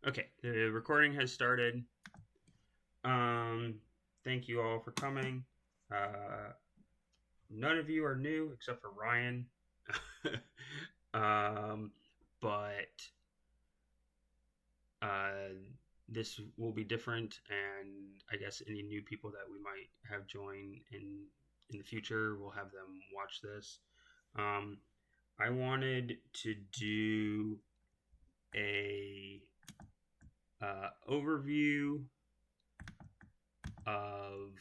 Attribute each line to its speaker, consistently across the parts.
Speaker 1: Okay, the recording has started. Um, Thank you all for coming. Uh, None of you are new except for Ryan. um, but uh, this will be different, and I guess any new people that we might have join in the future, we'll have them watch this. Um, I wanted to do a overview of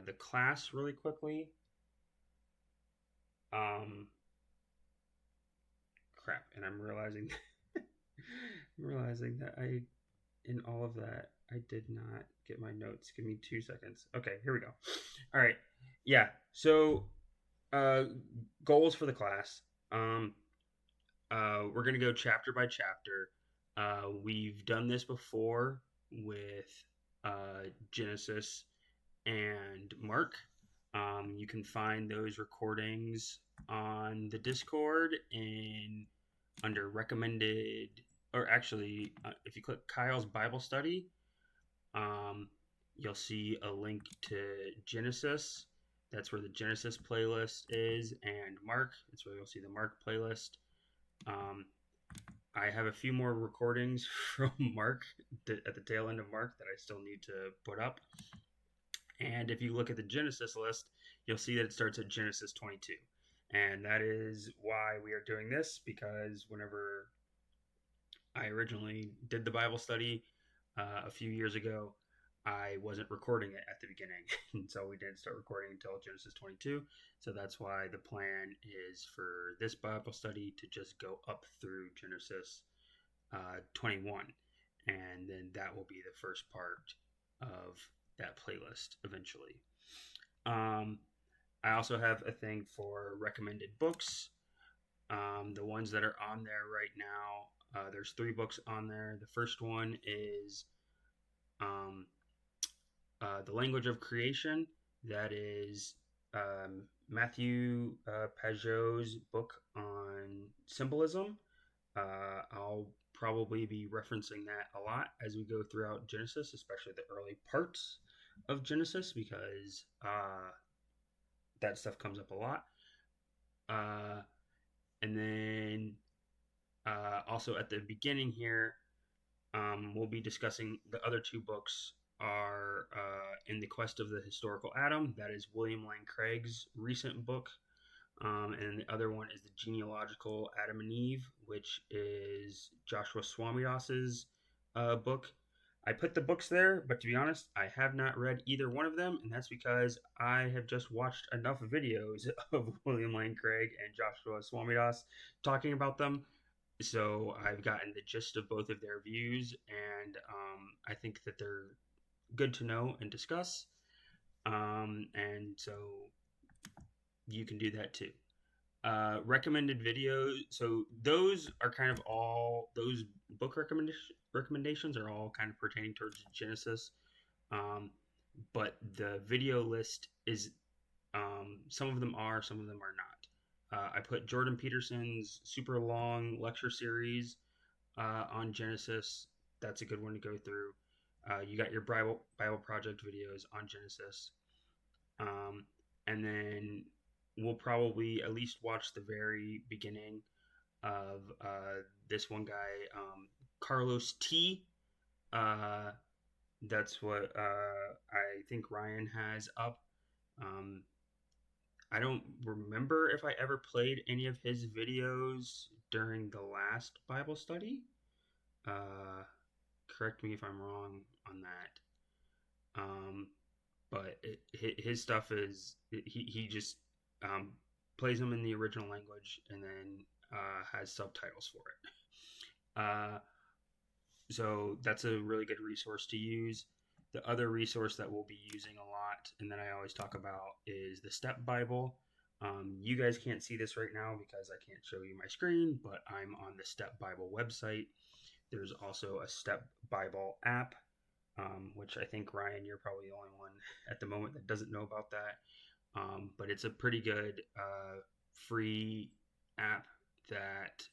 Speaker 1: the class really quickly. Um, Crap, and I'm realizing that in all of that I did not get my notes. Give me 2 seconds. Okay, here we go. All right, yeah. So uh, goals for the class. Um, we're gonna go chapter by chapter. We've done this before with Genesis and Mark. You can find those recordings on the Discord in under recommended, or actually, if you click Kyle's Bible Study, um, you'll see a link to Genesis. That's where the Genesis playlist is, and Mark. That's where you'll see the Mark playlist. Um, I have a few more recordings from Mark at the tail end of Mark that I still need to put up. And if you look at the Genesis list, you'll see that it starts at Genesis 22. And that is why we are doing this, because whenever I originally did the Bible study a few years ago, I wasn't recording it at the beginning. And so we didn't start recording until Genesis 22. So that's why the plan is for this Bible study to just go up through Genesis 21. And then that will be the first part of that playlist eventually. Um, I also have a thing for recommended books. The ones that are on there right now, there's three books on there. The first one is um, The Language of Creation. That is Matthew Pajot's book on symbolism. I'll probably be referencing that a lot as we go throughout Genesis, especially the early parts of Genesis, because that stuff comes up a lot. Uh, and then also at the beginning here, we'll be discussing the other two books are In the Quest of the Historical Adam. That is William Lane Craig's recent book. And the other one is The Genealogical Adam and Eve, which is Joshua Swamidas's book. I put the books there, but to be honest, I have not read either one of them, and that's because I have just watched enough videos of William Lane Craig and Joshua Swamidas talking about them. So I've gotten the gist of both of their views, and I think that they're good to know and discuss. And so you can do that too. Recommended videos. So those are kind of all those book recommendations are all kind of pertaining towards Genesis. Um, but the video list is some of them are, some of them are not. I put Jordan Peterson's super long lecture series on Genesis. That's a good one to go through. You got your Bible Project videos on Genesis. Um, and then we'll probably at least watch the very beginning of this one guy, Carlos T. Uh, that's what I think Ryan has up. Um, I don't remember if I ever played any of his videos during the last Bible study. Uh, Correct me if I'm wrong on that. Um, but his stuff is he just um, plays them in the original language and then has subtitles for it. So that's a really good resource to use. The other resource that we'll be using a lot, and that I always talk about, is the Step Bible. You guys can't see this right now because I can't show you my screen, but I'm on the Step Bible website. There's also a Step Bible app, which I think, Ryan, you're probably the only one at the moment that doesn't know about that. But it's a pretty good free app that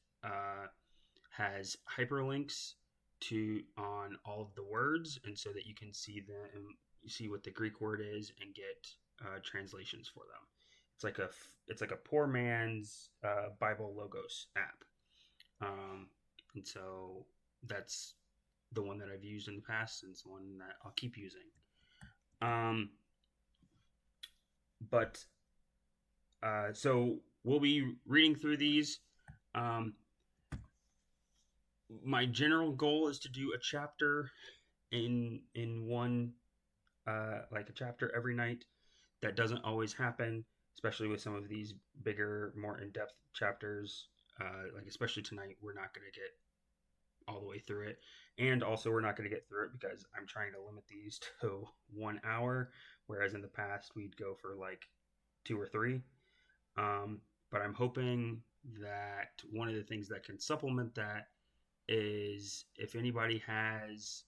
Speaker 1: has hyperlinks to on all of the words, and so that you can see them, you see what the Greek word is, and get translations for them. It's like a poor man's Bible Logos app, and so that's the one that I've used in the past, and it's one that I'll keep using. Um, but so we'll be reading through these. Um, my general goal is to do a chapter in one like a chapter every night. That doesn't always happen, especially with some of these bigger, more in-depth chapters. Like especially tonight, we're not going to get all the way through it, and also we're not going to get through it because I'm trying to limit these to 1 hour, whereas in the past we'd go for like 2 or 3. But I'm hoping that one of the things that can supplement that is if anybody has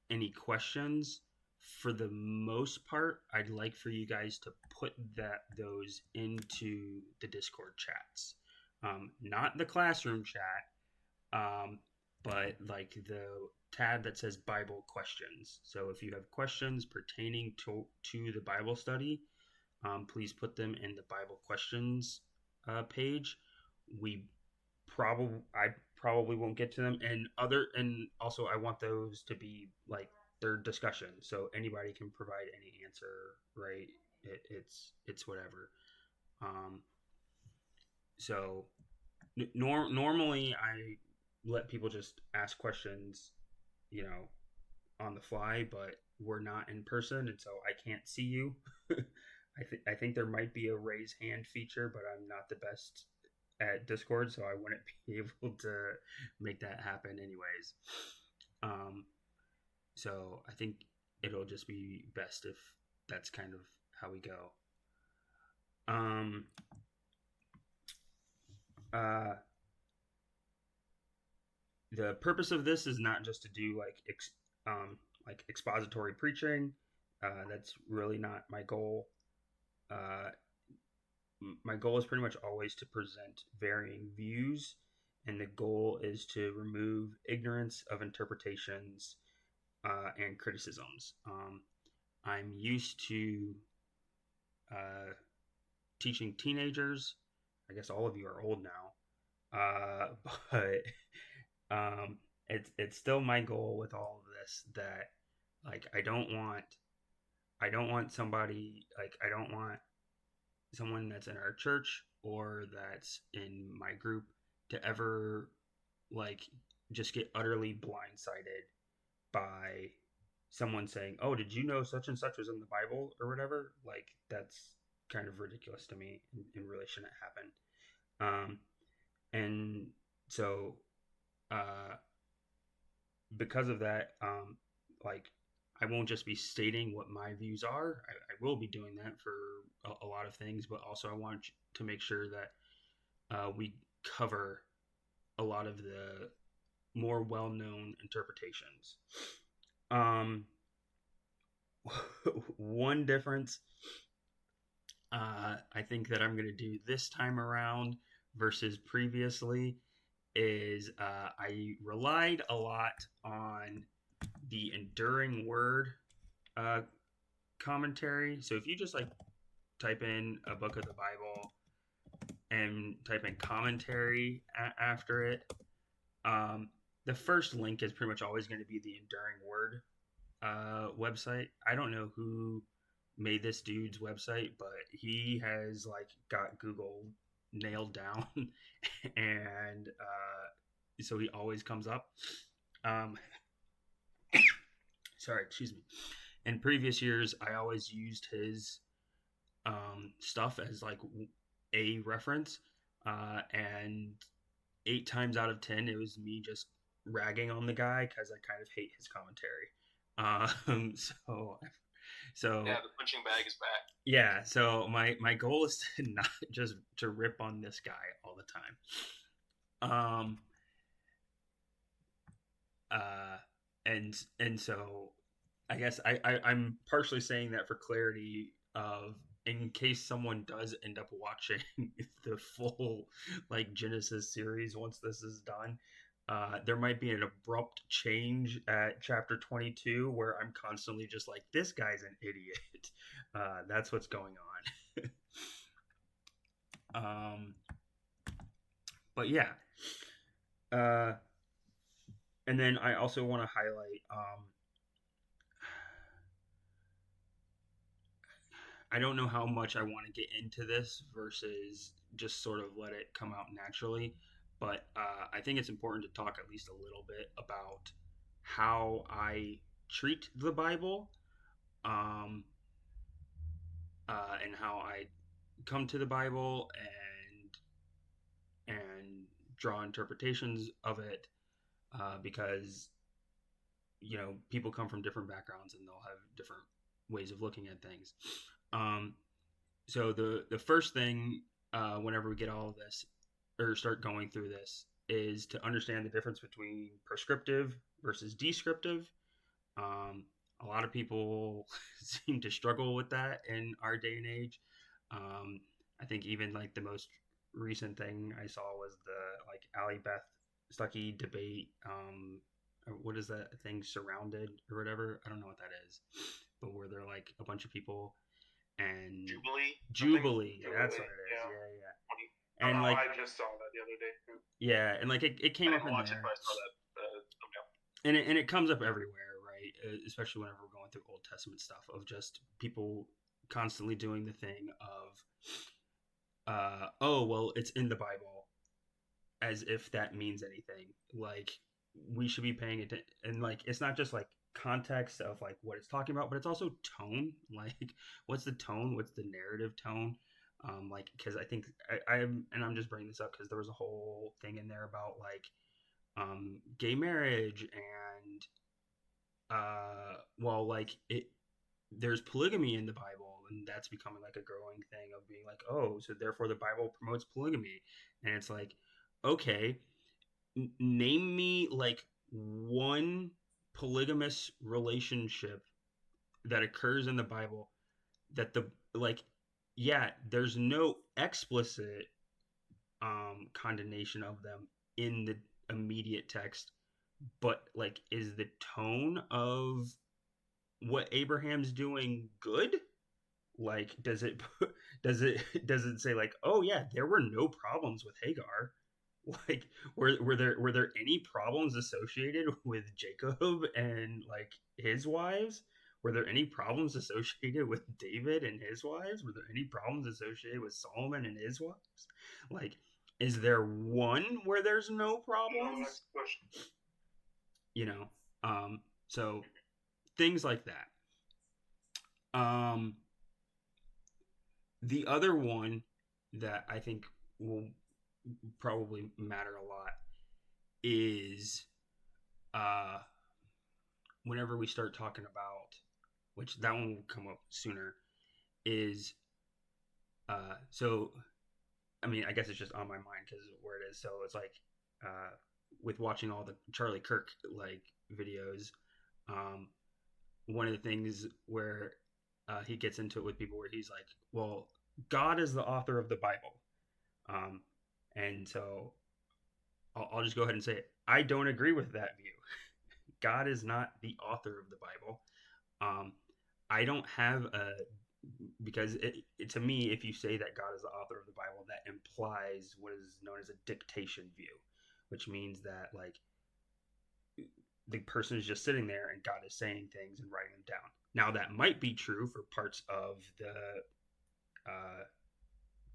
Speaker 1: any questions. For the most part, I'd like for you guys to put those into the Discord chats, not the classroom chat, but like the tab that says Bible questions. So if you have questions pertaining to the Bible study, please put them in the Bible questions page. I probably won't get to them, and also I want those to be like their discussion, so anybody can provide any answer, right? It's whatever. Um, so normally I let people just ask questions, you know, on the fly, but we're not in person, and so I can't see you. I think there might be a raise hand feature, but I'm not the best at Discord, so I wouldn't be able to make that happen anyways. So I think it'll just be best if that's kind of how we go. The purpose of this is not just to do like expository preaching. That's really not my goal. My goal is pretty much always to present varying views, and the goal is to remove ignorance of interpretations and criticisms. I'm used to teaching teenagers. I guess all of you are old now, but it's still my goal with all of this that like I don't want somebody like I don't want someone that's in our church or that's in my group to ever like just get utterly blindsided by someone saying, "Oh, did you know such and such was in the Bible or whatever?" Like that's kind of ridiculous to me and really shouldn't happen. And so because of that, like I won't just be stating what my views are. I will be doing that for a lot of things, but also I want to make sure that we cover a lot of the more well-known interpretations. One difference I think that I'm going to do this time around versus previously is I relied a lot on the Enduring Word commentary. So if you just like type in a book of the Bible and type in commentary after it, the first link is pretty much always going to be the Enduring Word website. I don't know who made this dude's website, but he has like got Google nailed down, and so he always comes up. Sorry, excuse me. In previous years, I always used his stuff as like a reference, and 8 times out of 10, it was me just ragging on the guy because I kind of hate his commentary. So
Speaker 2: yeah, the punching bag is back.
Speaker 1: Yeah, so my goal is to not just to rip on this guy all the time. And so I guess I'm partially saying that for clarity of in case someone does end up watching the full like Genesis series once this is done, there might be an abrupt change at chapter 22 where I'm constantly just like, this guy's an idiot. That's what's going on. But yeah. Uh, and then I also want to highlight I don't know how much I want to get into this versus just sort of let it come out naturally, but I think it's important to talk at least a little bit about how I treat the Bible, um, and how I come to the Bible and draw interpretations of it, because people come from different backgrounds and they'll have different ways of looking at things. Um, so the first thing, whenever we get all of this or start going through this, is to understand the difference between prescriptive versus descriptive. Um, a lot of people seem to struggle with that in our day and age. Um, I think even like the most recent thing I saw was the like Allie Beth Stuckey debate. What is that thing, Surrounded or whatever? I don't know what that is, but where they're like a bunch of people and Jubilee. That's what it is. Yeah. And like,
Speaker 2: I just saw that the other day.
Speaker 1: Yeah, and like it came up in
Speaker 2: watch
Speaker 1: there.
Speaker 2: it, but I saw that thumbnail.
Speaker 1: And it comes up everywhere, right? Especially whenever we're going through Old Testament stuff, of just people constantly doing the thing of, oh well, it's in the Bible, as if that means anything. Like, we should be paying attention, and like it's not just like context of like what it's talking about, but it's also tone. Like, what's the tone? What's the narrative tone? Like, because I think I'm just bringing this up because there was a whole thing in there about like gay marriage and well, like there's polygamy in the Bible, and that's becoming like a growing thing of being like, oh, so therefore the Bible promotes polygamy, and it's like, okay, name me like one polygamous relationship that occurs in the Bible that the like, yeah, there's no explicit condemnation of them in the immediate text, but like, is the tone of what Abraham's doing good? Like, does it say like, oh yeah, there were no problems with Hagar? Like, were there any problems associated with Jacob and like his wives? Were there any problems associated with David and his wives? Were there any problems associated with Solomon and his wives? Like, is there one where there's no problems? You know, so things like that. The other one that I think will probably matter a lot is whenever we start talking about, which that one will come up sooner, is so I mean, I guess it's just on my mind because where it is. So it's like with watching all the Charlie Kirk like videos, one of the things where he gets into it with people where he's like, well, God is the author of the Bible. And so I'll just go ahead and say it. I don't agree with that view. God is not the author of the Bible. I don't have because to me, if you say that God is the author of the Bible, that implies what is known as a dictation view, which means that like the person is just sitting there and God is saying things and writing them down. Now that might be true for parts of the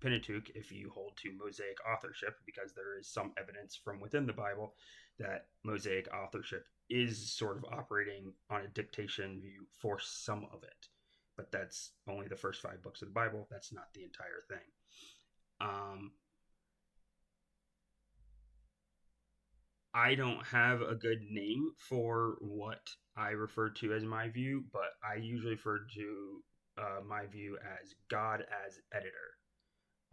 Speaker 1: Pentateuch if you hold to Mosaic authorship, because there is some evidence from within the Bible that Mosaic authorship is sort of operating on a dictation view for some of it. But that's only the first 5 books of the Bible. That's not the entire thing. I don't have a good name for what I refer to as my view, but I usually refer to my view as God as editor.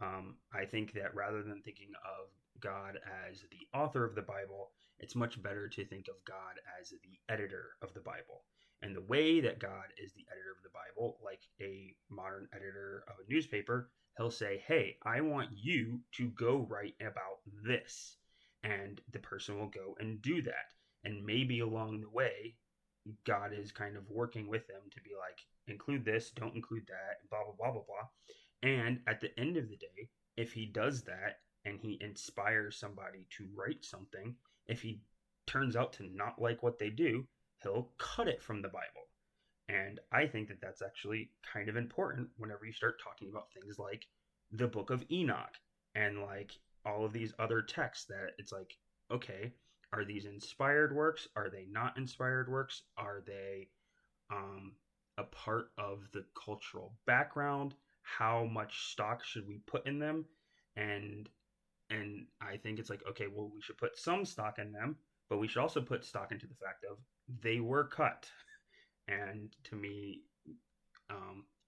Speaker 1: I think that rather than thinking of God as the author of the Bible, it's much better to think of God as the editor of the Bible. And the way that God is the editor of the Bible, like a modern editor of a newspaper, he'll say, hey, I want you to go write about this. And the person will go and do that. And maybe along the way, God is kind of working with them to be like, include this, don't include that, blah, blah, blah, blah, blah. And at the end of the day, if he does that and he inspires somebody to write something, if he turns out to not like what they do, he'll cut it from the Bible. And I think that that's actually kind of important whenever you start talking about things like the book of Enoch and like all of these other texts that it's like, okay, are these inspired works? Are they not inspired works? Are they a part of the cultural background? How much stock should we put in them? And I think it's like, okay, well, we should put some stock in them, but we should also put stock into the fact of they were cut. And to me,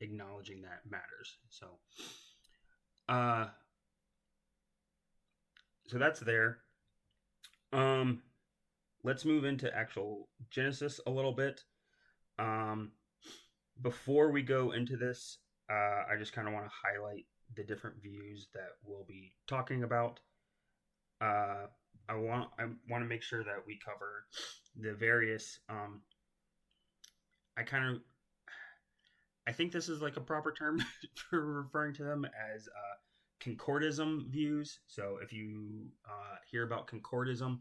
Speaker 1: acknowledging that matters. Uh, so that's there. Let's move into actual Genesis a little bit. Before we go into this, I just kind of want to highlight the different views that we'll be talking about. I want to make sure that we cover the various. I think this is like a proper term for referring to them as concordism views. So if you hear about concordism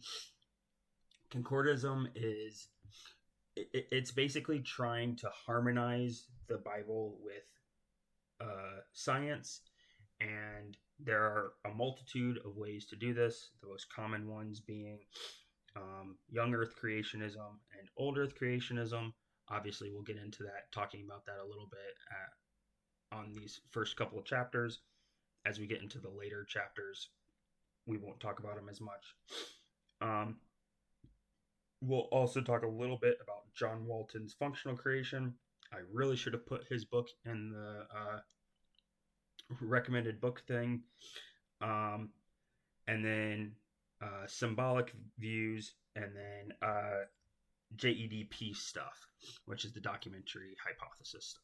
Speaker 1: is it's basically trying to harmonize the Bible with science, and there are a multitude of ways to do this. The most common ones being young Earth creationism and old Earth creationism. Obviously, we'll get into that, talking about that a little bit on these first couple of chapters. As we get into the later chapters, we won't talk about them as much. We'll also talk a little bit about John Walton's functional creation. I really should have put his book in the recommended book thing. And then symbolic views, and then JEDP stuff, which is the documentary hypothesis stuff.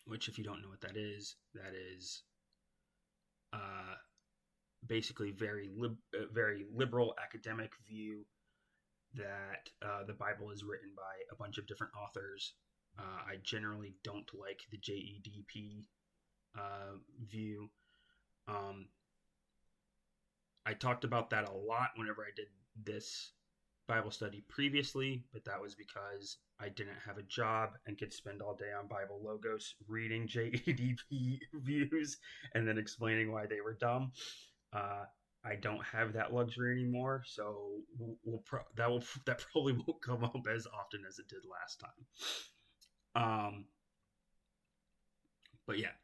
Speaker 1: Which, if you don't know what that is basically very liberal academic view that the Bible is written by a bunch of different authors. I generally don't like the JEDP view. I talked about that a lot whenever I did this Bible study previously, but that was because I didn't have a job and could spend all day on Bible Logos reading JEDP views and then explaining why they were dumb. I don't have that luxury anymore, so that probably won't come up as often as it did last time. But yeah,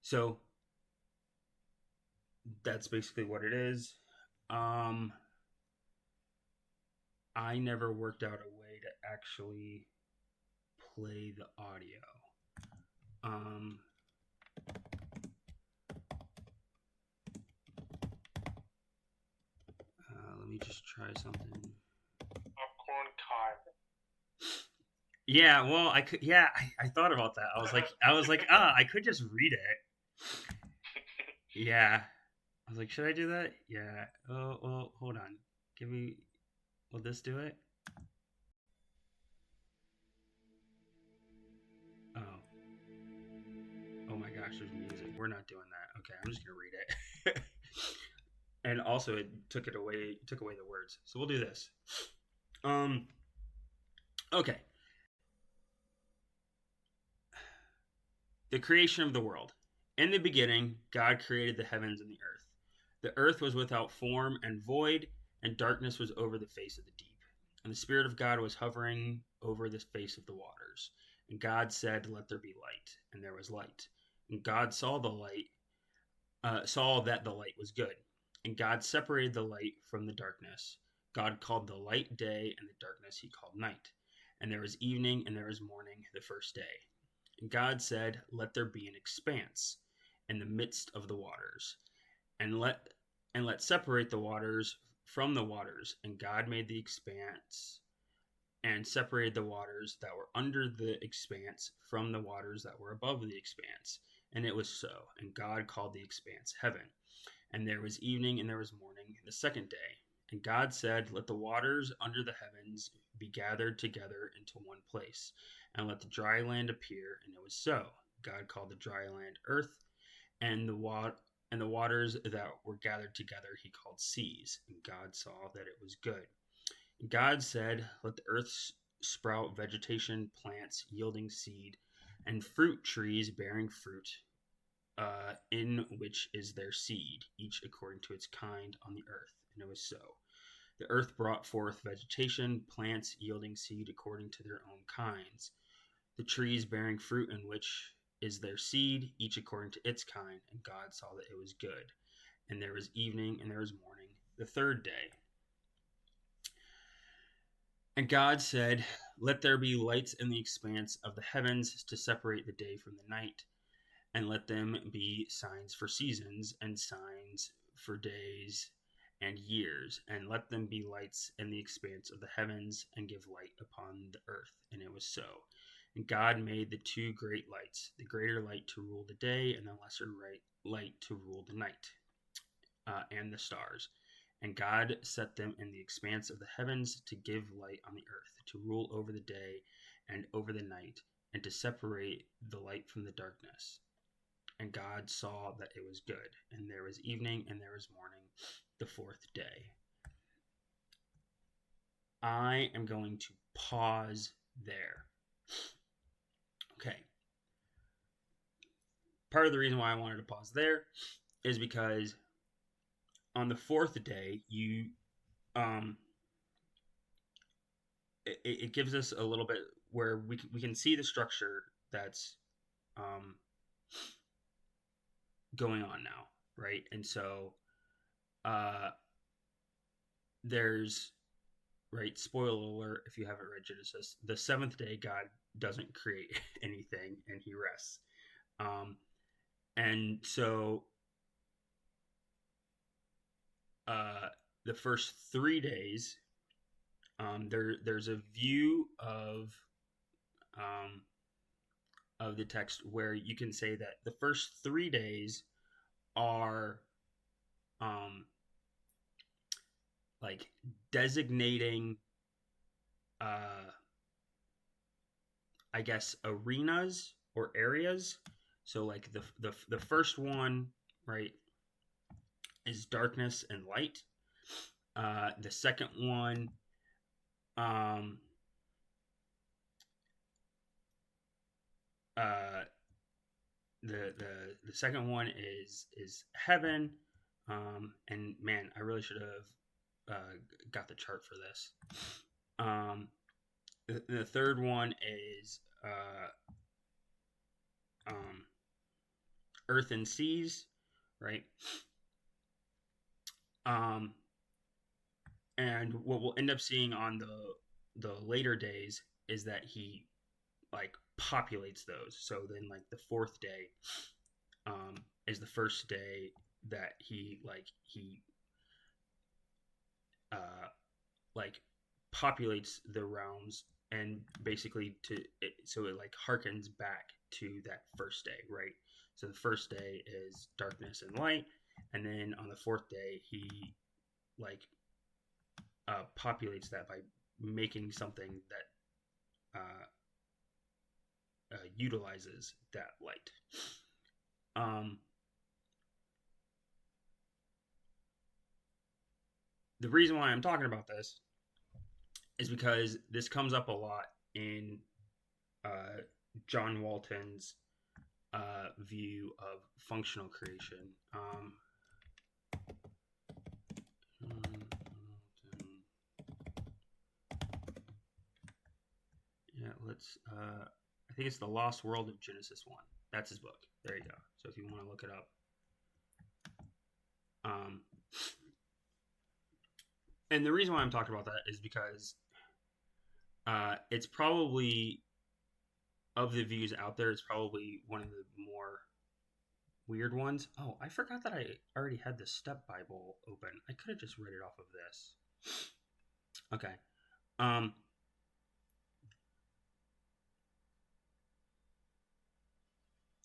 Speaker 1: so that's basically what it is. I never worked out a way to actually play the audio. Let me just try something.
Speaker 2: Popcorn time.
Speaker 1: Yeah, well, I could. Yeah, I thought about that. I was like, I could just read it. Yeah, I was like, should I do that? Yeah. Oh, well, hold on. Will this do it? Oh my gosh, there's music. We're not doing that. Okay, I'm just gonna read it. And also, it took away the words. So we'll do this. Okay. The creation of the world. In the beginning, God created the heavens and the earth. The earth was without form and void, and darkness was over the face of the deep. And the Spirit of God was hovering over the face of the waters. And God said, "Let there be light." And there was light. And God saw that the light was good. And God separated the light from the darkness. God called the light day, and the darkness he called night. And there was evening, and there was morning, the first day. And God said, "Let there be an expanse in the midst of the waters, and let separate the waters from the waters." And God made the expanse and separated the waters that were under the expanse from the waters that were above the expanse. And it was so. And God called the expanse heaven. And there was evening and there was morning the second day. And God said, let the waters under the heavens be gathered together into one place, and let the dry land appear. And it was so. God called the dry land earth, and the waters that were gathered together he called seas. And God saw that it was good. And God said, let the earth sprout vegetation, plants yielding seed, and fruit trees bearing fruit, in which is their seed, each according to its kind on the earth. And it was so. The earth brought forth vegetation, plants yielding seed according to their own kinds, the trees bearing fruit in which is their seed, each according to its kind. And God saw that it was good. And there was evening and there was morning the third day. And God said, let there be lights in the expanse of the heavens to separate the day from the night, and let them be signs for seasons and signs for days and years, and let them be lights in the expanse of the heavens, and give light upon the earth. And it was so. And God made the two great lights, the greater light to rule the day, and the lesser light to rule the night, and the stars. And God set them in the expanse of the heavens to give light on the earth, to rule over the day and over the night, and to separate the light from the darkness. And God saw that it was good. And there was evening and there was morning the fourth day. I am going to pause there. Okay. Part of the reason why I wanted to pause there is because on the fourth day, it gives us a little bit where we can see the structure that's going on now, right? And so there's, right, spoiler alert if you haven't read Genesis, the seventh day God doesn't create anything and he rests. And so the first 3 days, there's a view of the text where you can say that the first 3 days are like designating I guess arenas or areas. So like the first one, right, is darkness and light. The second one the second one is heaven. And man, I really should have got the chart for this. The third one is earth and seas, right? And what we'll end up seeing on the later days is that he like populates those. So then like the fourth day is the first day that he populates the realms, and basically so it like harkens back to that first day, right? So the first day is darkness and light, and then on the fourth day he like populates that by making something that utilizes that light. The reason why I'm talking about this is because this comes up a lot in John Walton's view of functional creation. I think it's The Lost World of Genesis 1. That's his book. There you go. So if you want to look it up. And the reason why I'm talking about that is because it's probably, of the views out there, it's probably one of the more weird ones. Oh, I forgot that I already had the Step Bible open. I could have just read it off of this. Okay.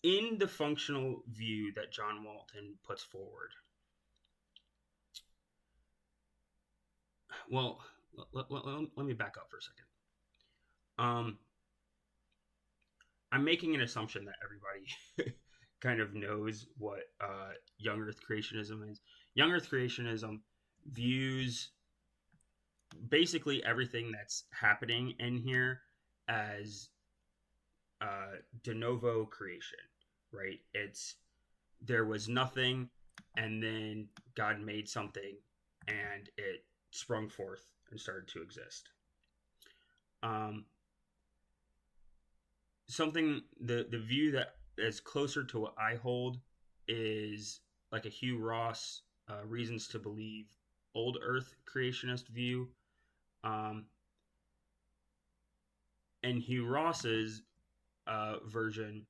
Speaker 1: in the functional view that John Walton puts forward. Well, let me back up for a second. I'm making an assumption that everybody kind of knows what young Earth creationism is. Young Earth creationism views basically everything that's happening in here as de novo creation, right? There was nothing, and then God made something, and it sprung forth and started to exist. The view that is closer to what I hold is like a Hugh Ross reasons to believe old Earth creationist view. And Hugh Ross's version,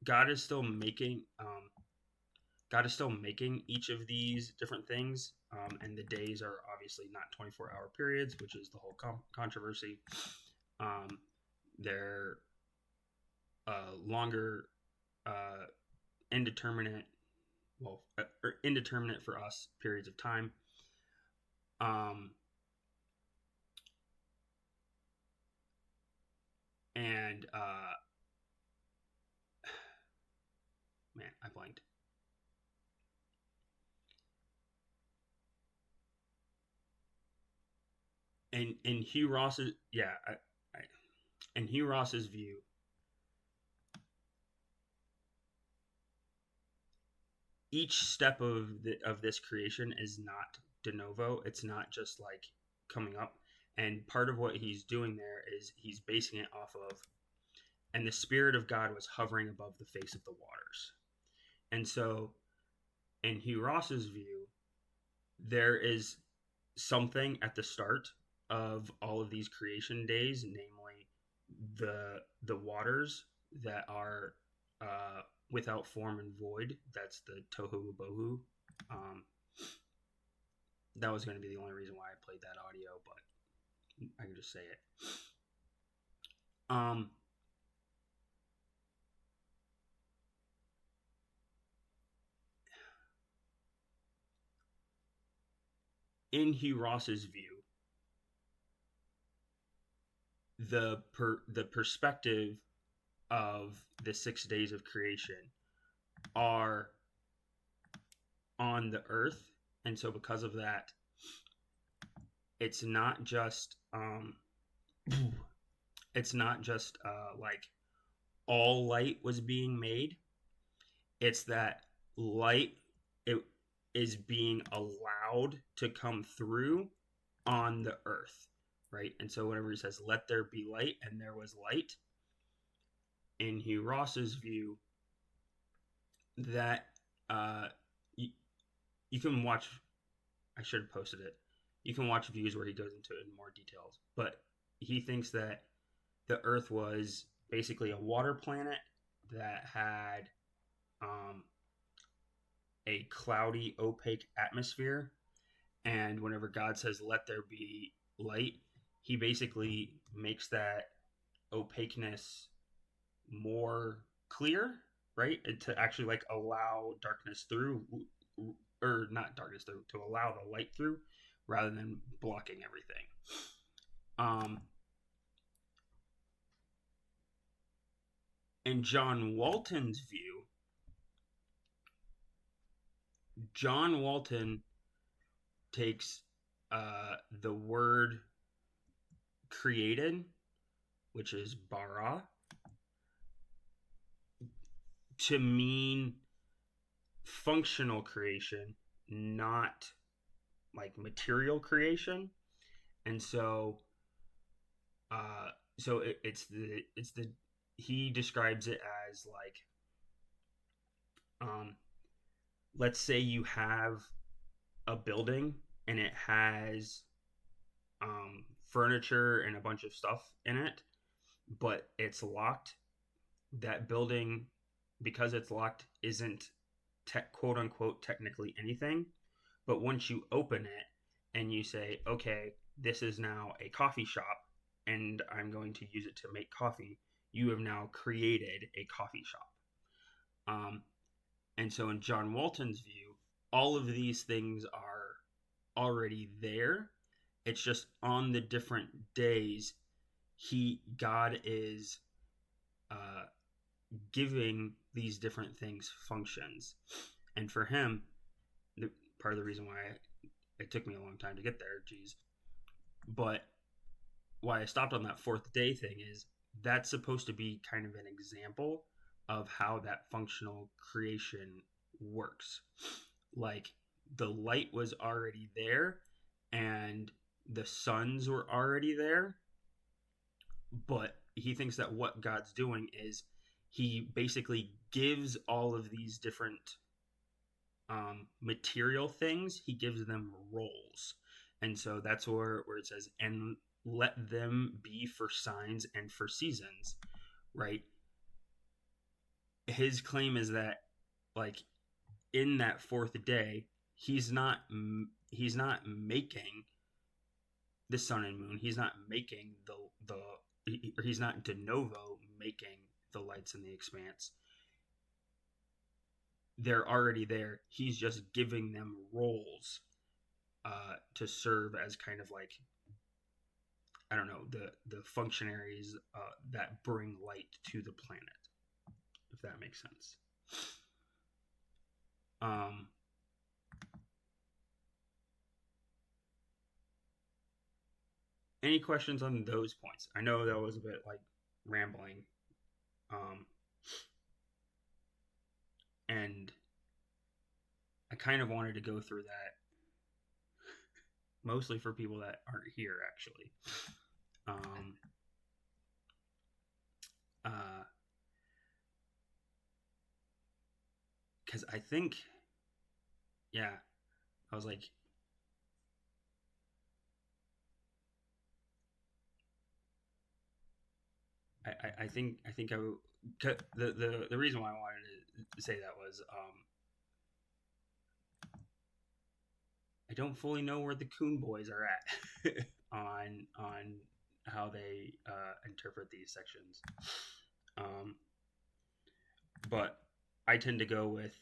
Speaker 1: God is still making each of these different things, and the days are obviously not 24-hour periods, which is the whole controversy. They're longer, indeterminate for us periods of time. And man, I blanked. And Hugh Ross's and Hugh Ross's view, each step of this creation is not de novo. It's not just like coming up. And part of what he's doing there is he's basing it off of, and the Spirit of God was hovering above the face of the waters. And so, in Hugh Ross's view, there is something at the start of all of these creation days, namely the waters that are without form and void. That's the tohu bohu. That was going to be the only reason why I played that audio, but I can just say it. In Hugh Ross's view, the perspective of the 6 days of creation are on the earth, and so because of that, it's not just like all light was being made. It's that light is being allowed to come through on the earth, right? And so whenever he says, "Let there be light," and there was light, in Hugh Ross's view, that you can watch. I should have posted it. You can watch views where he goes into it in more details, but he thinks that the Earth was basically a water planet that had a cloudy, opaque atmosphere, and whenever God says, "Let there be light," he basically makes that opaqueness more clear, right? And to actually like allow darkness through, or not darkness through, to allow the light through rather than blocking everything. In John Walton's view, John Walton takes the word created, which is bara, to mean functional creation, not like material creation. And so he describes it as like, let's say you have a building and it has furniture and a bunch of stuff in it, but it's locked. That building, because it's locked, isn't quote unquote technically anything. But once you open it and you say, okay, this is now a coffee shop, and I'm going to use it to make coffee, you have now created a coffee shop. Um, and so, in John Walton's view, all of these things are already there. It's just on the different days, God is uh, giving these different things functions. And for him, part of the reason why it took me a long time to get there, geez, but why I stopped on that fourth day thing is that's supposed to be kind of an example of how that functional creation works. Like the light was already there and the suns were already there, but he thinks that what God's doing is he basically gives all of these different material things, he gives them roles. And so that's where it says, and let them be for signs and for seasons, right? His claim is that, like, in that fourth day, he's not making the sun and moon. He's not making he's not de novo making the lights in the expanse. They're already there. He's just giving them roles to serve as kind of like, I don't know, the functionaries that bring light to the planet, if that makes sense. Any questions on those points? I know that was a bit like rambling, and I kind of wanted to go through that mostly for people that aren't here, actually. Because I think, yeah, I was like, I think the reason why I wanted to say that was I don't fully know where the Coon Boys are at on how they interpret these sections, but I tend to go with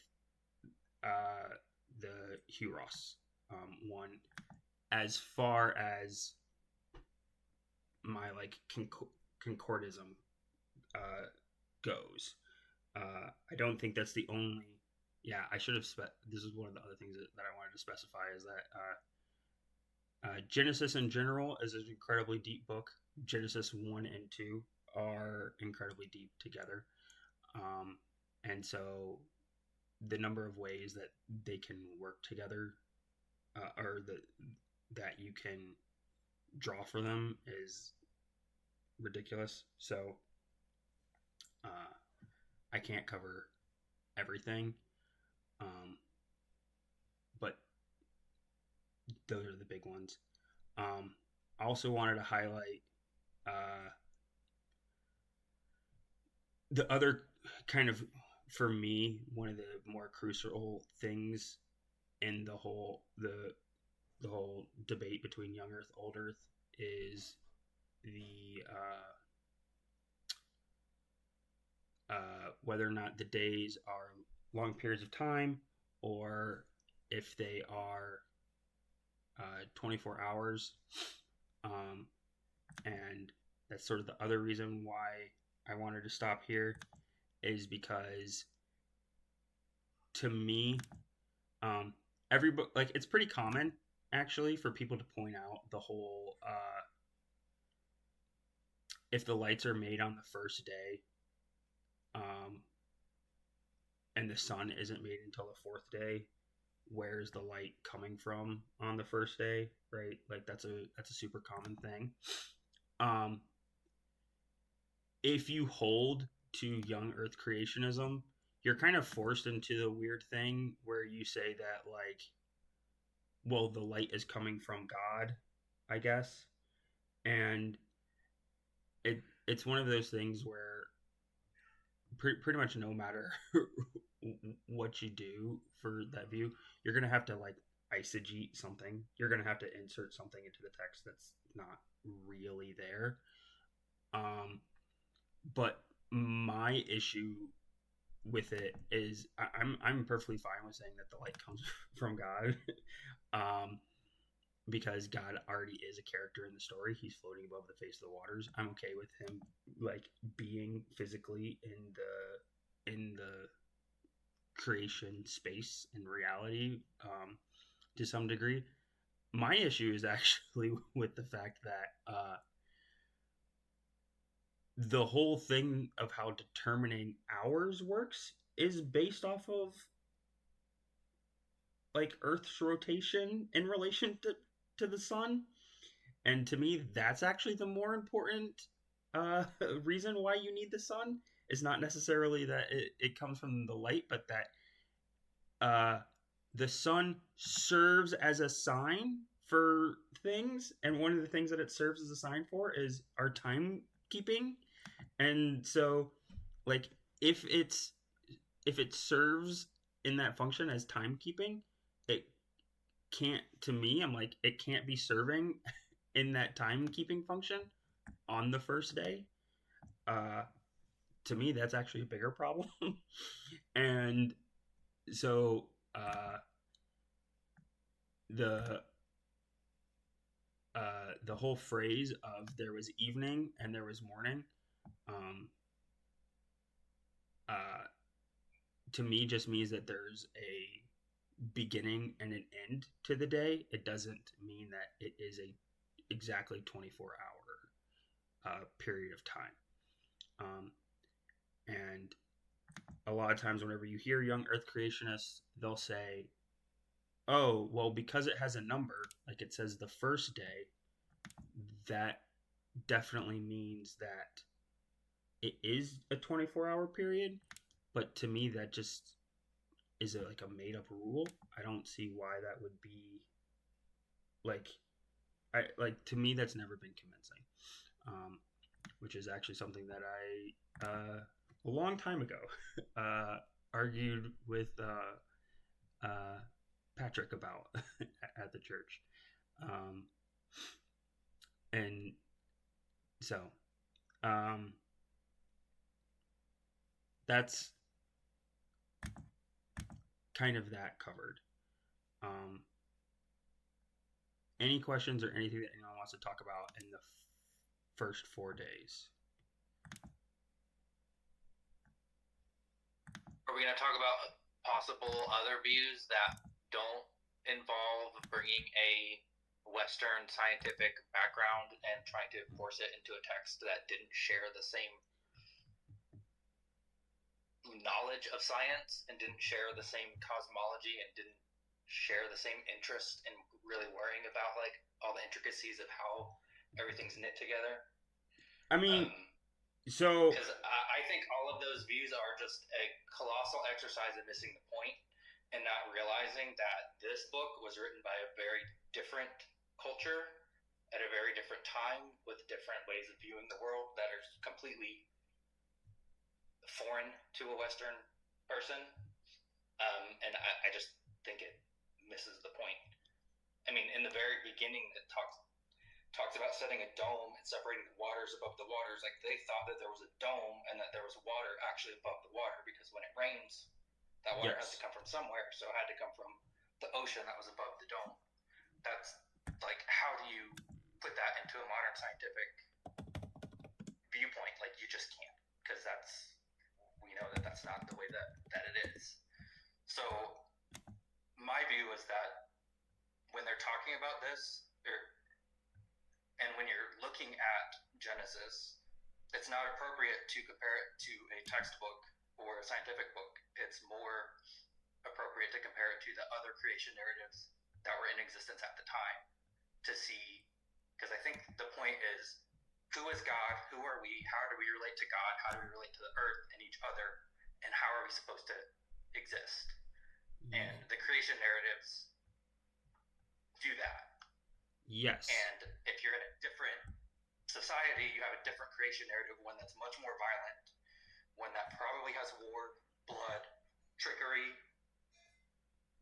Speaker 1: the Hugh Ross one as far as my like concordism goes. I don't think that's the only. Yeah, I should have. This is one of the other things that I wanted to specify is that Genesis in general is an incredibly deep book. Genesis 1 and 2 are incredibly deep together, and so the number of ways that they can work together, or that you can draw for them is ridiculous. So I can't cover everything, but those are the big ones. I also wanted to highlight the other kind of, for me, one of the more crucial things in the whole debate between young Earth, old Earth is the whether or not the days are long periods of time or if they are 24 hours. And that's sort of the other reason why I wanted to stop here, is because to me, everybody, like, it's pretty common actually for people to point out the whole if the lights are made on the first day, and the sun isn't made until the fourth day, where's the light coming from on the first day, right? Like that's a super common thing. If you hold to young Earth creationism, you're kind of forced into the weird thing where you say that, like, well, the light is coming from God, I guess, and it's one of those things where pretty much no matter what you do for that view, you're gonna have to like eisegete something. You're gonna have to insert something into the text that's not really there. But my issue with it is I'm perfectly fine with saying that the light comes from God, um, because God already is a character in the story. He's floating above the face of the waters. I'm okay with him like being physically in the creation space and reality, to some degree. My issue is actually with the fact that the whole thing of how determining hours works is based off of like Earth's rotation in relation to the sun. And to me, that's actually the more important uh, reason why you need the sun. Is not necessarily that it comes from the light, but that uh, the sun serves as a sign for things. And one of the things that it serves as a sign for is our timekeeping. And so, like, if it's if it serves in that function as timekeeping, it can't, to me, I'm like, it can't be serving in that timekeeping function on the first day. uh to me, that's actually a bigger problem. And so the the whole phrase of there was evening and there was morning, um uh to me just means that there's a beginning and an end to the day. It doesn't mean that it is a exactly 24-hour period of time. Um, and a lot of times, whenever you hear young Earth creationists, they'll say, "Oh, well, because it has a number, like it says the first day, that definitely means that it is a 24-hour period." But to me, that just is like a made up rule. I don't see why that would be like I like to me that's never been convincing. Um, which is actually something that I a long time ago uh, argued with Patrick about at the church, um, and so um, that's kind of that covered. Um, any questions or anything that anyone wants to talk about in the first 4 days?
Speaker 3: Are we going to talk about possible other views that don't involve bringing a Western scientific background and trying to force it into a text that didn't share the same knowledge of science and didn't share the same cosmology and didn't share the same interest in really worrying about like all the intricacies of how everything's knit together?
Speaker 1: I mean, so
Speaker 3: because I think all of those views are just a colossal exercise in missing the point and not realizing that this book was written by a very different culture at a very different time with different ways of viewing the world that are completely foreign to a Western person. And I just think it misses the point. I mean, in the very beginning, it talks about setting a dome and separating the waters above the waters. Like they thought that there was a dome and that there was water actually above the water because when it rains, that water has to come from somewhere. So it had to come from the ocean that was above the dome. That's like, how do you put that into a modern scientific viewpoint? Like, you just can't, because we know that that's not the way that it is. So my view is that when they're talking about this, and when you're looking at Genesis, it's not appropriate to compare it to a textbook or a scientific book. It's more appropriate to compare it to the other creation narratives that were in existence at the time to see, because I think the point is, who is God? Who are we? How do we relate to God? How do we relate to the earth and each other? And how are we supposed to exist? And the creation narratives do that.
Speaker 1: Yes.
Speaker 3: And if you're in a different society, you have a different creation narrative, one that's much more violent, one that probably has war, blood, trickery,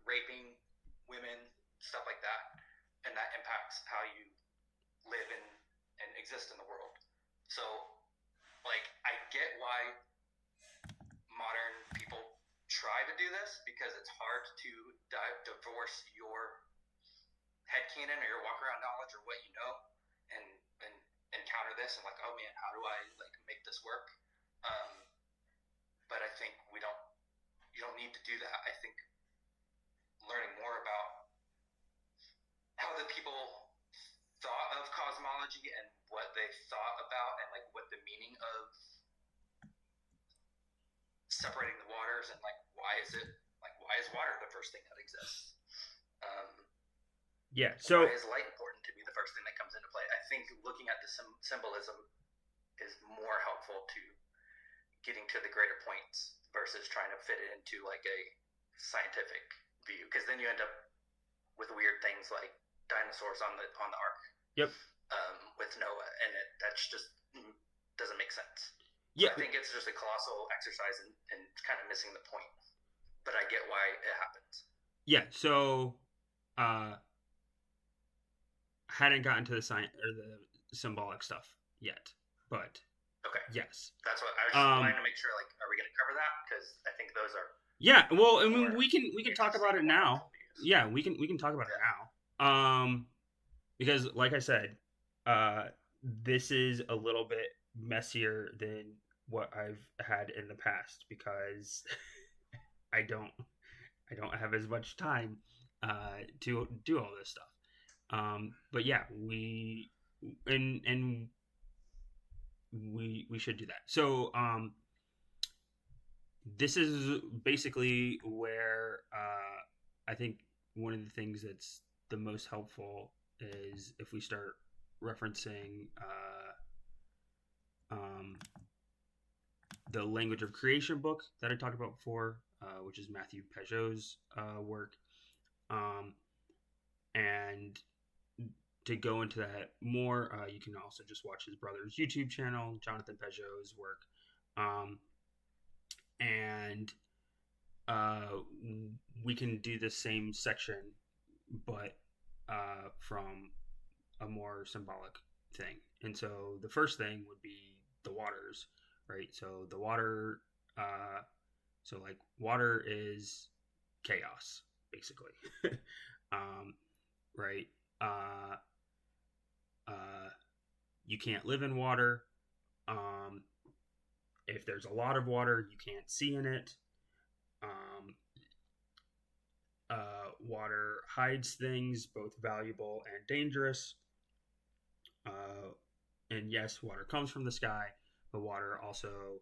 Speaker 3: raping women, stuff like that. And that impacts how you live and exist in the world. So like, I get why modern people try to do this, because it's hard to divorce your headcanon or your walk around knowledge or what you know, and encounter this and like, oh man, how do I like make this work? But I think you don't need to do that. I think learning more about how the people thought of cosmology and what they thought about, and like what the meaning of separating the waters, and like why is water the first thing that exists?
Speaker 1: So
Speaker 3: why is light important to be the first thing that comes into play? I think looking at the symbolism is more helpful to getting to the greater points versus trying to fit it into like a scientific view, because then you end up with weird things like dinosaurs on the ark.
Speaker 1: Yep.
Speaker 3: With Noah, and that just doesn't make sense.
Speaker 1: Yeah.
Speaker 3: So I think it's just a colossal exercise in kind of missing the point, but I get why it happens.
Speaker 1: Yeah. So, hadn't gotten to the science or the symbolic stuff yet, but
Speaker 3: okay.
Speaker 1: Yes.
Speaker 3: That's what I was just wanting to make sure. Like, are we going to cover that? Because I think those are.
Speaker 1: Yeah. Well, I mean, we can talk about it now. Yeah, we can talk about it now. Because like I said, this is a little bit messier than what I've had in the past, because I don't have as much time to do all this stuff. But yeah, we should do that. So this is basically where I think one of the things that's the most helpful is if we start referencing the Language of Creation book that I talked about before, which is Matthew Pageau's work. And to go into that more, you can also just watch his brother's YouTube channel, Jonathan Pageau's work. And we can do the same section, but from a more symbolic thing. And so the first thing would be the waters, right? So the water, so like water is chaos, basically. Right? You can't live in water. If there's a lot of water, you can't see in it. Water hides things, both valuable and dangerous. And yes, water comes from the sky, but water also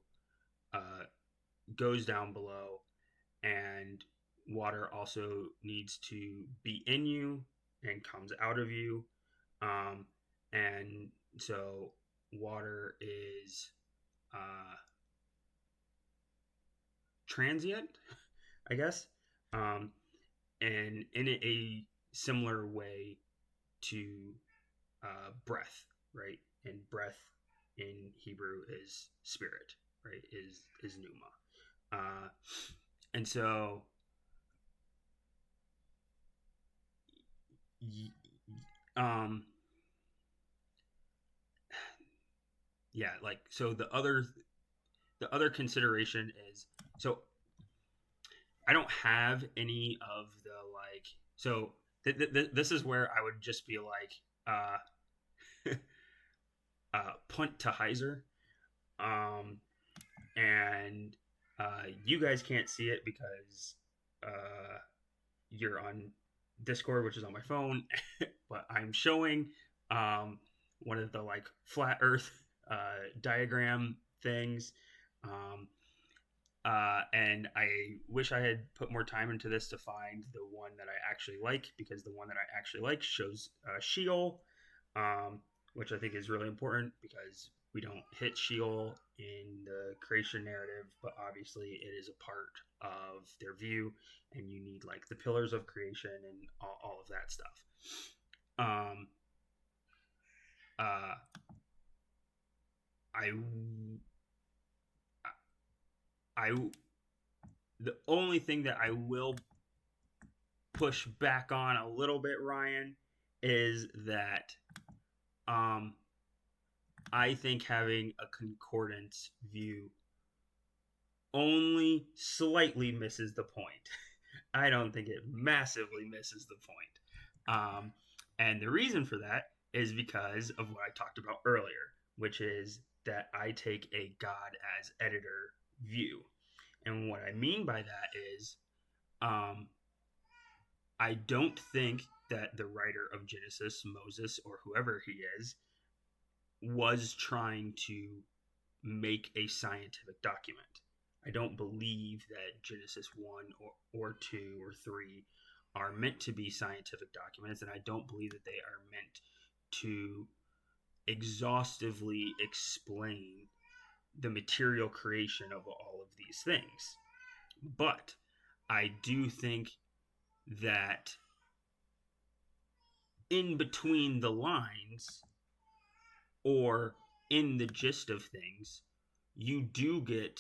Speaker 1: goes down below, and water also needs to be in you and comes out of you. And so water is transient, I guess, and in a similar way to breath, right? And breath in Hebrew is spirit, right? Is pneuma. And so yeah, like, so the other consideration is, so I don't have any of the like, so this is where I would just be like punt to Heiser, and you guys can't see it because you're on Discord, which is on my phone, but I'm showing one of the like flat Earth diagram things, and I wish I had put more time into this to find the one that I actually like, because the one that I actually like shows Sheol, which I think is really important, because we don't hit Sheol in the creation narrative, but obviously it is a part of their view, and you need like the pillars of creation and all of that stuff. The only thing that I will push back on a little bit, Ryan, is that I think having a concordance view only slightly misses the point. I don't think it massively misses the point. And the reason for that is because of what I talked about earlier, which is that I take a God as editor view. And what I mean by that is, I don't think that the writer of Genesis, Moses, or whoever he is, was trying to make a scientific document. I don't believe that Genesis 1 or 2 or 3 are meant to be scientific documents, and I don't believe that they are meant to exhaustively explain the material creation of all of these things. But I do think that in between the lines or in the gist of things, you do get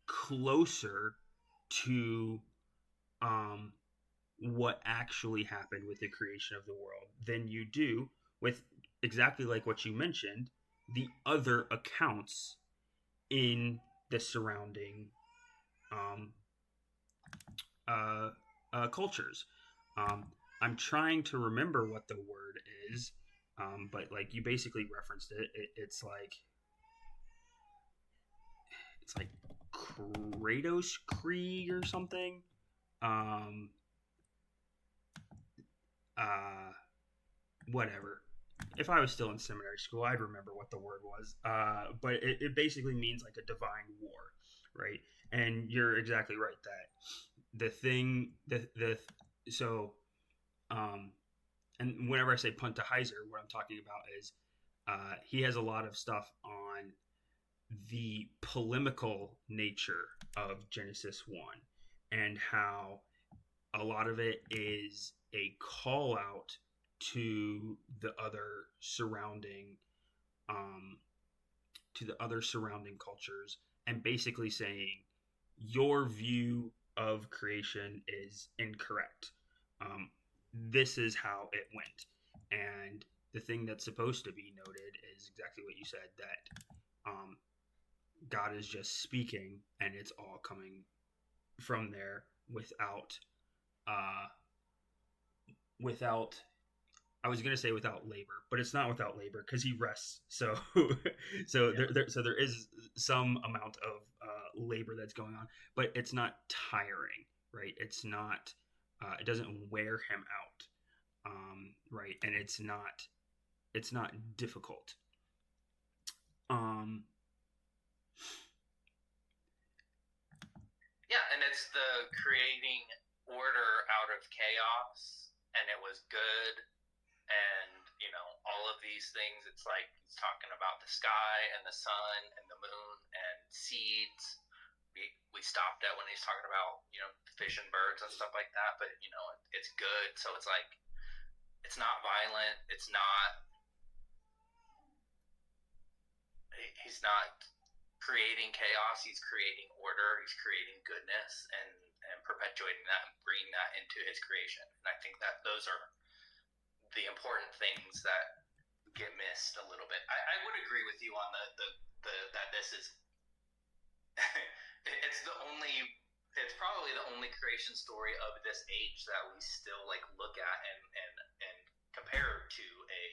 Speaker 1: closer to what actually happened with the creation of the world than you do with, exactly like what you mentioned, the other accounts in the surrounding um, cultures. I'm trying to remember what the word is, but like you basically referenced it. It's like Kratos Krieg or something. Um, Whatever. If I was still in seminary school, I'd remember what the word was. But it basically means like a divine war, right? And you're exactly right that the thing, so, and whenever I say punt to Heiser, what I'm talking about is he has a lot of stuff on the polemical nature of Genesis 1 and how a lot of it is a call out to the other surrounding um, cultures, and basically saying your view of creation is incorrect. This is how it went, and the thing that's supposed to be noted is exactly what you said, that God is just speaking, and it's all coming from there uh, without I was gonna say without labor, but it's not without labor because he rests. So, there is some amount of labor that's going on, but it's not tiring, right? It's not. It doesn't wear him out, right? And it's not difficult.
Speaker 3: Yeah, and it's the creating order out of chaos, and it was good, and all of these things. It's like he's talking about the sky and the sun and the moon and seeds. We stopped at when he's talking about fish and birds and stuff like that, but it's good. So it's like it's not violent. It's not. He's not creating chaos. He's creating order. He's creating goodness and perpetuating that and bringing that into his creation. And I think that those are the important things that get missed a little bit. I would agree with you on the that this is it's probably the only creation story of this age that we still like look at and compare to a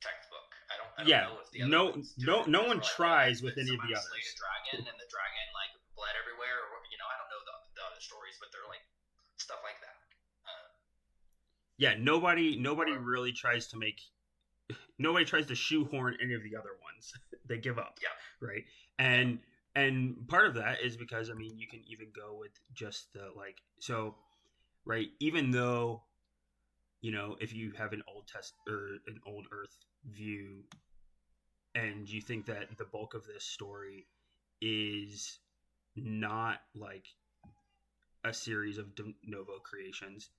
Speaker 3: textbook. I don't know if the other ones do
Speaker 1: no one tries with any of the others.
Speaker 3: Slayed a dragon and the dragon like bled everywhere, or I don't know the other stories, but they're like stuff like that.
Speaker 1: Nobody really tries to make. Nobody tries to shoehorn any of the other ones. They give up.
Speaker 3: Yeah.
Speaker 1: Right. And part of that is because you can even go with just the right. Even though, if you have an Old an Old Earth view, and you think that the bulk of this story is not like a series of de novo creations,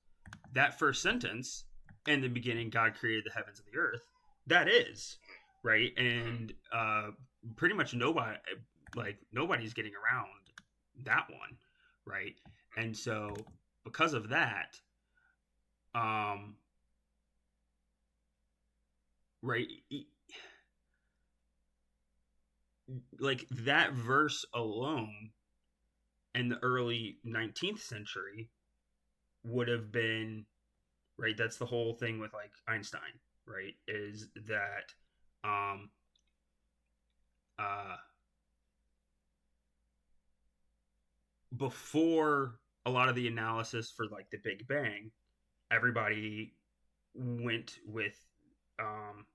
Speaker 1: that first sentence, in the beginning God created the heavens and the earth, that is right. And pretty much nobody's getting around that one, right? And so because of that, right, like that verse alone in the early 19th century would have been right. That's the whole thing with like Einstein, right? Is that um uh before a lot of the analysis for like the Big Bang, everybody went with um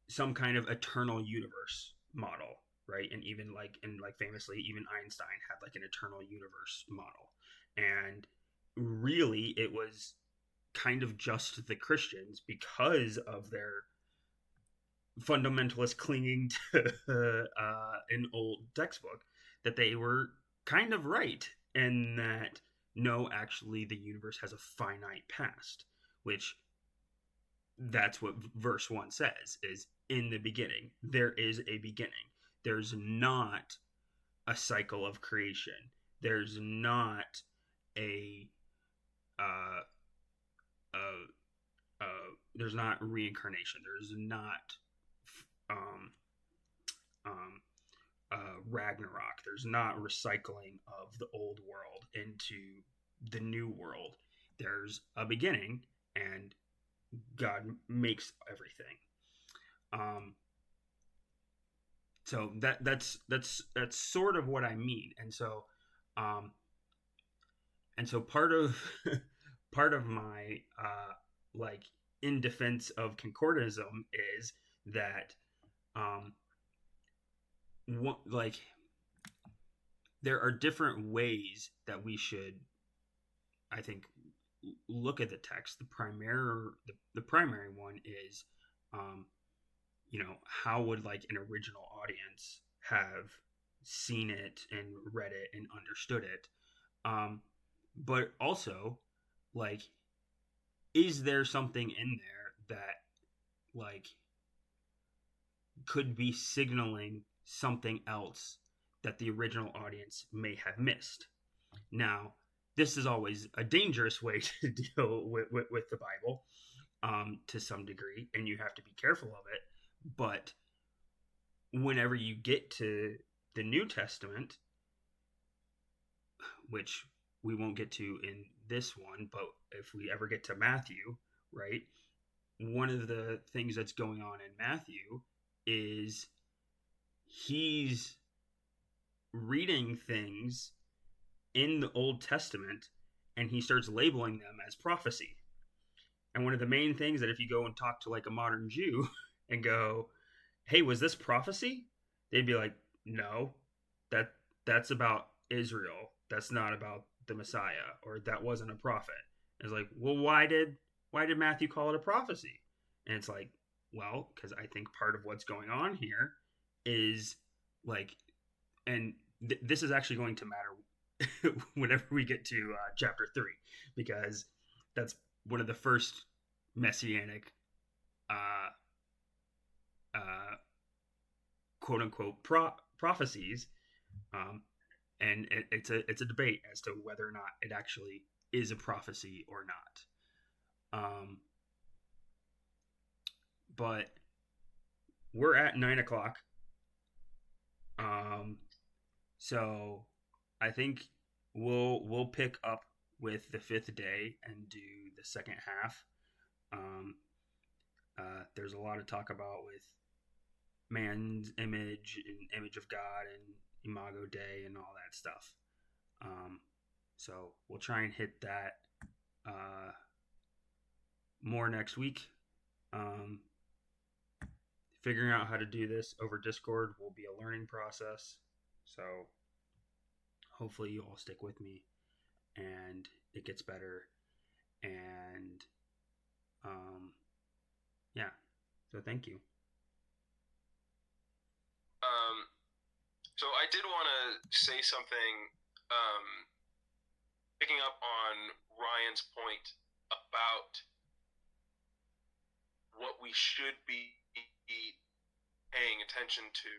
Speaker 1: some kind of eternal universe model, right? And famously, even Einstein had like an eternal universe model, and really, it was kind of just the Christians because of their fundamentalist clinging to an old textbook that they were kind of right, and that no, actually, the universe has a finite past, which that's what verse 1 says is in the beginning there is a beginning. There's not a cycle of creation. There's not a uh, uh, there's not reincarnation. There's not um, um, Ragnarok. There's not recycling of the old world into the new world. There's a beginning, and God makes everything. Um, so that's sort of what I mean, um, and so part of part of my like in defense of concordism is that um, like there are different ways that we should, I think, look at the text. The primary one is um, how would like an original audience have seen it and read it and understood it, but also like is there something in there that like could be signaling something else that the original audience may have missed? Now, this is always a dangerous way to deal with the Bible, to some degree, and you have to be careful of it. But whenever you get to the New Testament, which we won't get to in this one, but if we ever get to Matthew, right, one of the things that's going on in Matthew is he's reading things in the Old Testament and he starts labeling them as prophecy. And one of the main things that if you go and talk to like a modern Jew and go, "Hey, was this prophecy?" They'd be like, "No, that's about Israel. That's not about the Messiah, or that wasn't a prophet." And it's like, well, why did Matthew call it a prophecy? And it's like, well, because I think part of what's going on here is like, and this is actually going to matter whenever we get to chapter 3, because that's one of the first messianic uh, quote unquote prophecies, and it's a debate as to whether or not it actually is a prophecy or not. But we're at 9 o'clock, so I think we'll pick up with the fifth day and do the second half. Um, there's a lot to talk about with man's image and image of God and Imago Dei and all that stuff. So we'll try and hit that more next week. Figuring out how to do this over Discord will be a learning process. So hopefully you all stick with me and it gets better. And yeah, so thank you.
Speaker 2: So I did want to say something, picking up on Ryan's point about what we should be paying attention to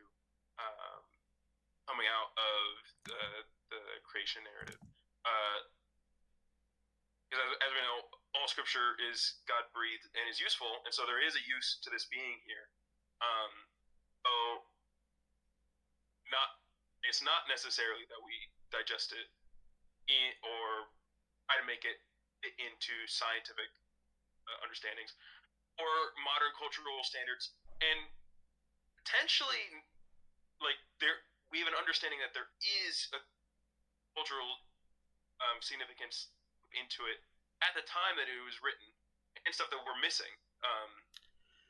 Speaker 2: coming out of the creation narrative. Because as we know, all scripture is God-breathed and is useful, and so there is a use to this being here. So
Speaker 4: it's not necessarily that we digest it or try to make it into scientific understandings or modern cultural standards, and potentially, like, we have an understanding that there is a cultural significance into it at the time that it was written, and stuff that we're missing,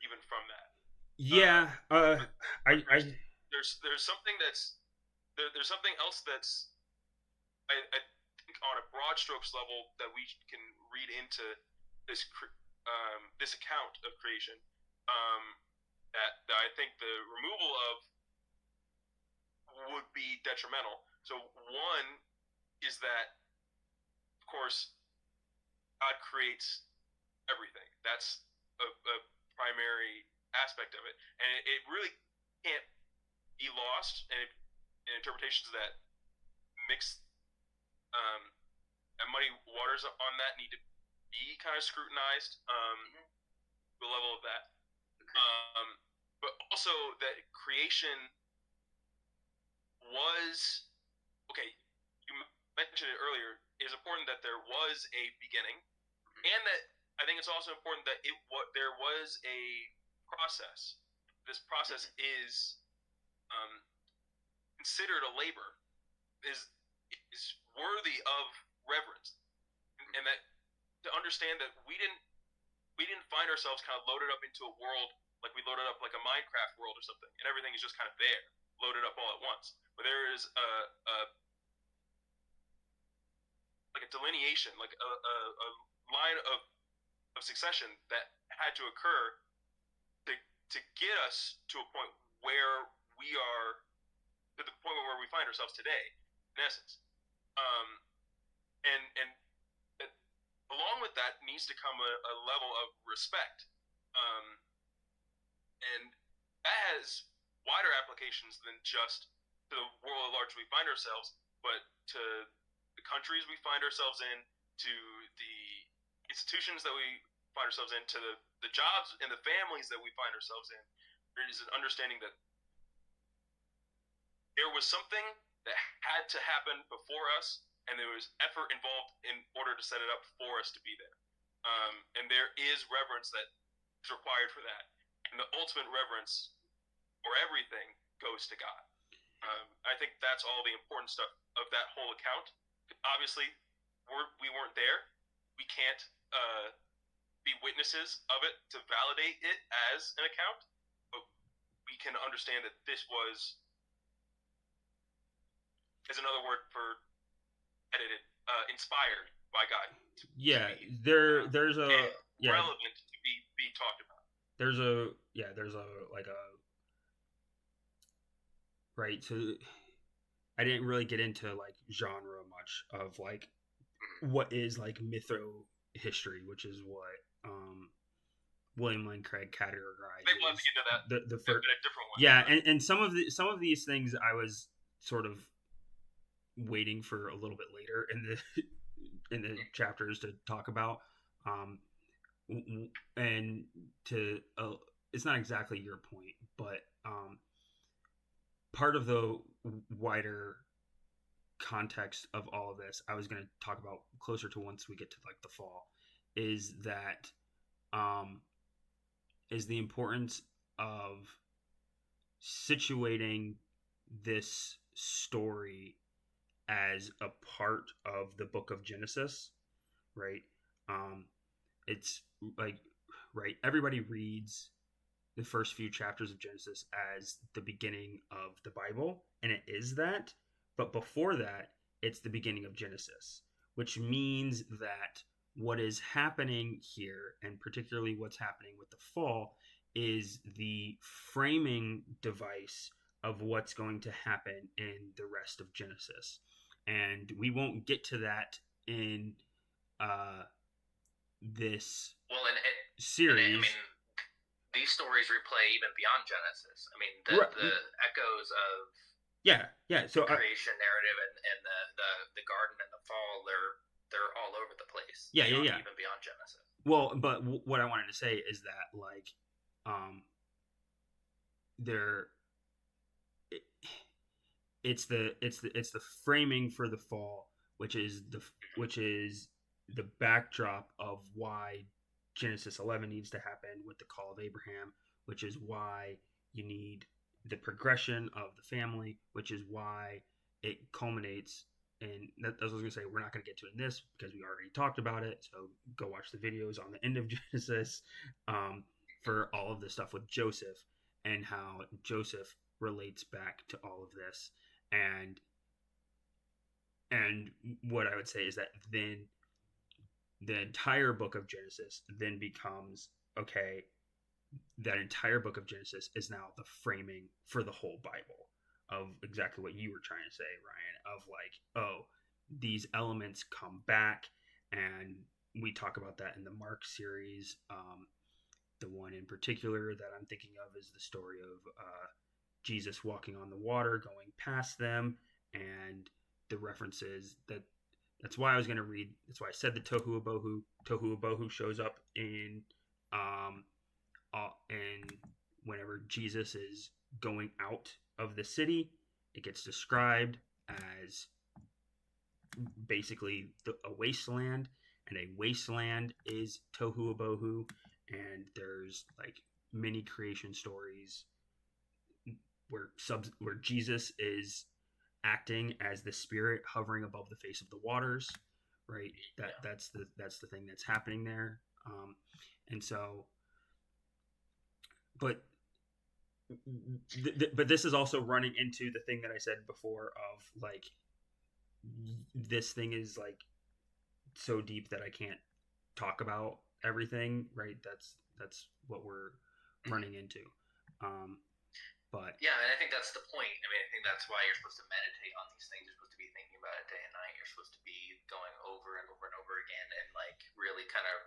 Speaker 4: even from that.
Speaker 1: Yeah,
Speaker 4: there's something that's there's something else that's I think on a broad strokes level that we can read into this this account of creation, that I think the removal of would be detrimental. So one is that, of course, God creates everything. That's a primary aspect of it, and it really can't be lost. And interpretations that mix and muddy waters on that need to be kind of scrutinized, the level of that. But also that creation was, okay, you mentioned it earlier, it is important that there was a beginning, and that I think it's also important that there was a process. This process is considered a labor, is worthy of reverence, and that to understand that we didn't find ourselves kind of loaded up into a world like we loaded up like a Minecraft world or something, and everything is just kind of there, loaded up all at once. But there is like a delineation, like a line of succession that had to occur to get us to a point where we are, to the point where we find ourselves today, in essence. And along with that needs to come a level of respect. And that has wider applications than just to the world at large we find ourselves, but to the countries we find ourselves in, to the institutions that we find ourselves in, to the jobs and the families that we find ourselves in. There is an understanding that there was something that had to happen before us, and there was effort involved in order to set it up for us to be there. And there is reverence that is required for that. And the ultimate reverence for everything goes to God. I think that's all the important stuff of that whole account. Obviously, we weren't there. We can't be witnesses of it to validate it as an account, but we can understand that this was, is another word for edited, inspired by God.
Speaker 1: There's a
Speaker 4: relevant to be talked about.
Speaker 1: There's a right. So I didn't really get into like genre much of like what is like mytho history, which is what William Lane Craig categorized.
Speaker 4: Maybe we'll have to get into that.
Speaker 1: The first,
Speaker 4: a different one.
Speaker 1: Yeah, and some of these things I was sort of waiting for a little bit later in the chapters to talk about, and to it's not exactly your point, but part of the wider context of all of this I was going to talk about closer to once we get to like the fall, is that is the importance of situating this story as a part of the book of Genesis, right? It's like, right, everybody reads the first few chapters of Genesis as the beginning of the Bible, and it is that, but before that, it's the beginning of Genesis, which means that what is happening here, and particularly what's happening with the fall, is the framing device of what's going to happen in the rest of Genesis. And we won't get to that in this series.
Speaker 3: I mean, these stories replay even beyond Genesis. I mean, the echoes of
Speaker 1: So
Speaker 3: creation narrative and the garden and the fall, they're all over the place. Even beyond Genesis.
Speaker 1: Well, but what I wanted to say is that like it's the framing for the fall, which is the backdrop of why Genesis 11 needs to happen with the call of Abraham, which is why you need the progression of the family, which is why it culminates. And that, as I was going to say, we're not going to get to it in this because we already talked about it. So go watch the videos on the end of Genesis for all of the stuff with Joseph and how Joseph relates back to all of this. And what I would say is that then the entire book of Genesis then becomes, okay, that entire book of Genesis is now the framing for the whole Bible of exactly what you were trying to say, Ryan, of like, oh, these elements come back, and we talk about that in the Mark series. The one in particular that I'm thinking of is the story of Jesus walking on the water, going past them, and the references that's why I was going to read. That's why I said the Tohu Abohu. Tohu Abohu shows up in and whenever Jesus is going out of the city, it gets described as basically a wasteland, and a wasteland is Tohu Abohu, and there's like many creation stories where Jesus is acting as the spirit hovering above the face of the waters, right? That's the thing that's happening there, and so, but this is also running into the thing that I said before of like, this thing is like so deep that I can't talk about everything, right? That's what we're running into. But
Speaker 3: yeah, and I think that's the point. I mean, I think that's why you're supposed to meditate on these things. You're supposed to be thinking about it day and night. You're supposed to be going over and over and over again, and like really kind of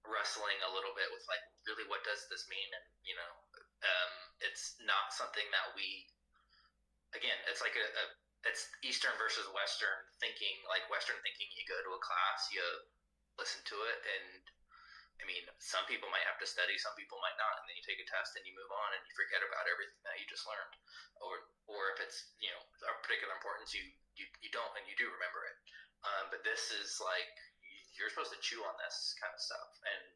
Speaker 3: wrestling a little bit with like, really, what does this mean? And it's not something that again, it's like it's Eastern versus Western thinking. Like Western thinking, you go to a class, you listen to it, and I mean, some people might have to study, some people might not, and then you take a test and you move on and you forget about everything that you just learned, or if it's of particular importance, you don't, and you do remember it. But this is like, you're supposed to chew on this kind of stuff, and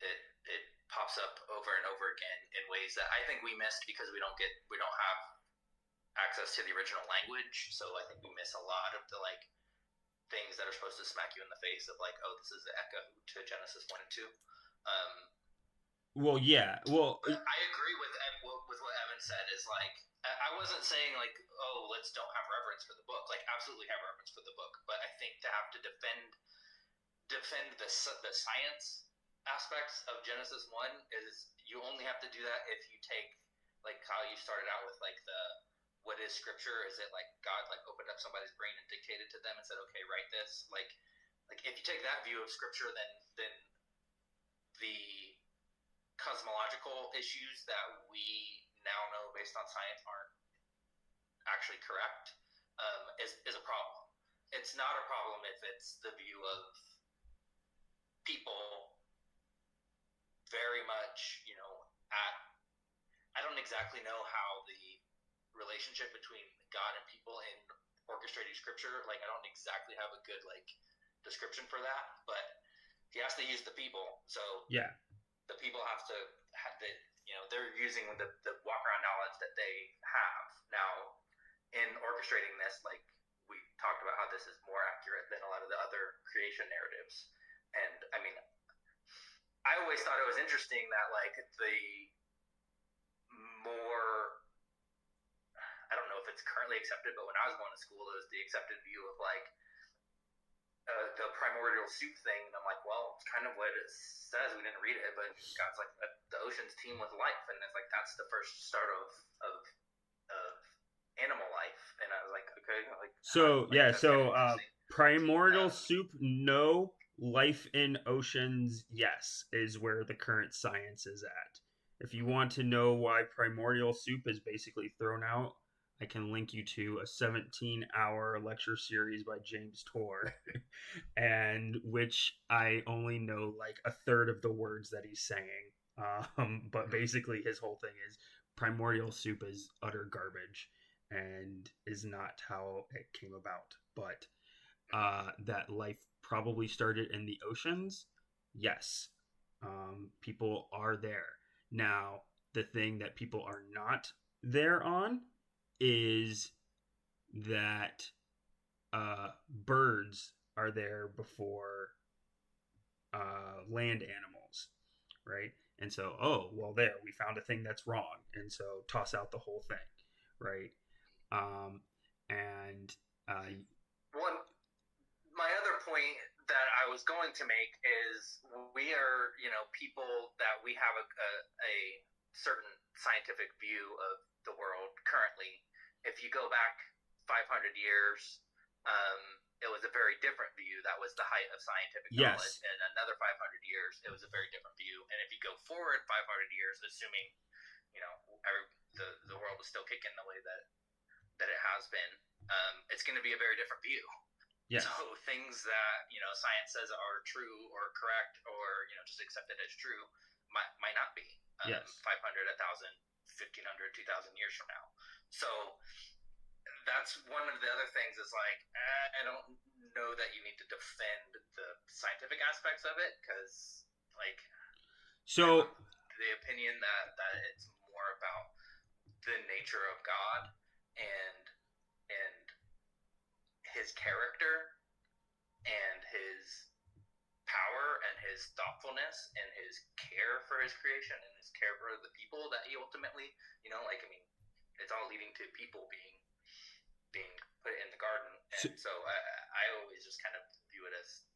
Speaker 3: it pops up over and over again in ways that I think we missed because we don't have access to the original language. So I think we miss a lot of the like things that are supposed to smack you in the face of like, oh, this is the echo to Genesis 1 and 2.
Speaker 1: Well, yeah. Well,
Speaker 3: I agree with what Evan said. Is like, I wasn't saying like, oh, let's don't have reverence for the book. Like, absolutely have reverence for the book. But I think to have to defend the science aspects of Genesis 1 is, you only have to do that if you take, like how you started out with like what is scripture? Is it like God like opened up somebody's brain and dictated to them and said, okay, write this? Like if you take that view of scripture, then the cosmological issues that we now know based on science aren't actually correct, is a problem. It's not a problem if it's the view of people very much, I don't exactly know how the relationship between God and people in orchestrating scripture, like I don't exactly have a good like description for that, but he has to use the people, so
Speaker 1: yeah,
Speaker 3: the people have to have the, they're using the walk around knowledge that they have now in orchestrating this. Like we talked about how this is more accurate than a lot of the other creation narratives, and I mean, I always thought it was interesting that like the more, I don't know if it's currently accepted, but when I was going to school, it was the accepted view of like the primordial soup thing. And I'm like, well, it's kind of what it says. We didn't read it, but God's like, the oceans teem with life, and it's like that's the first start of animal life. And I was like, okay, like
Speaker 1: so
Speaker 3: like,
Speaker 1: yeah, so primordial
Speaker 3: Um,
Speaker 1: soup, no. Life in oceans, yes, is where the current science is at. If you want to know why primordial soup is basically thrown out, I can link you to a 17-hour lecture series by James Torr, and which I only know like a third of the words that he's saying. But basically, his whole thing is primordial soup is utter garbage, and is not how it came about. But that life probably started in the oceans, yes. People are there. Now, the thing that people are not there on is that birds are there before land animals, right? And so, oh, well, there, we found a thing that's wrong. And so toss out the whole thing, right? And
Speaker 3: One, my other point that I was going to make is we are, people that we have a certain scientific view of the world currently. If you go back 500 years, it was a very different view. That was the height of scientific knowledge. And another 500 years, it was a very different view. And if you go forward 500 years, assuming, the world is still kicking the way that it has been, it's going to be a very different view.
Speaker 1: Yes.
Speaker 3: So things that, science says are true or correct or, just accepted as true might not be 500, 1,000, 1,500, 2,000 years from now. So that's one of the other things is like, I don't know that you need to defend the scientific aspects of it because, like,
Speaker 1: so
Speaker 3: the opinion that it's more about the nature of God and his character and his power and his thoughtfulness and his care for his creation and his care for the people that he ultimately, it's all leading to people being put in the garden. And so I always just kind of view it as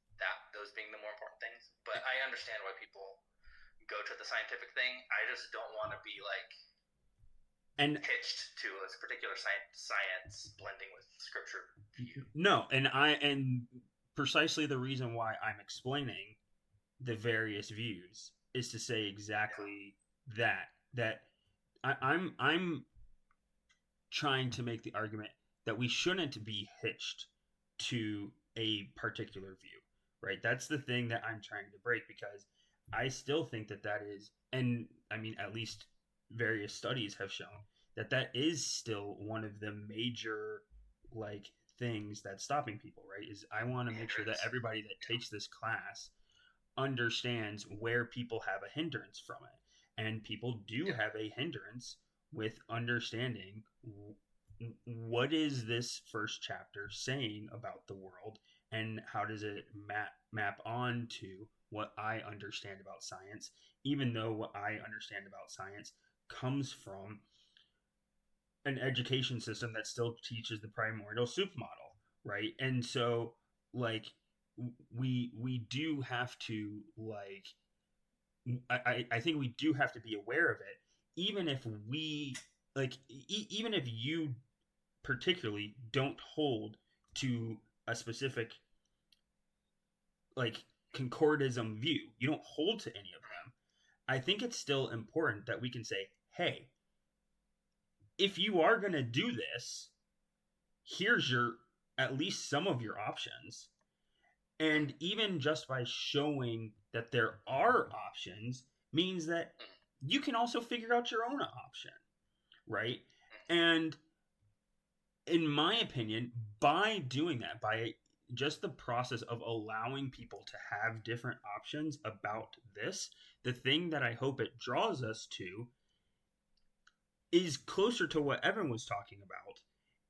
Speaker 3: those being the more important things. But I understand why people go to the scientific thing. I just don't want to be like hitched to a particular science blending with scripture view.
Speaker 1: No, and precisely the reason why I'm explaining the various views is to say exactly that I'm trying to make the argument that we shouldn't be hitched to a particular view, right? That's the thing that I'm trying to break, because I still think that is, and I mean, at least various studies have shown that is still one of the major, like, things that's stopping people, right? Is I want to make sure that everybody that takes this class understands where people have a hindrance from it. And people do have a hindrance with understanding what is this first chapter saying about the world, and how does it map on to what I understand about science, even though what I understand about science comes from an education system that still teaches the primordial soup model, right? And so, like, we do have to, like, I think we do have to be aware of it, even if we, like, even if you particularly don't hold to a specific, like, concordism view, you don't hold to any of them. I think it's still important that we can say, hey, if you are going to do this, here's at least some of your options. And even just by showing that there are options means that you can also figure out your own option, right? And in my opinion, by doing that, by just the process of allowing people to have different options about this, the thing that I hope it draws us to is closer to what Evan was talking about,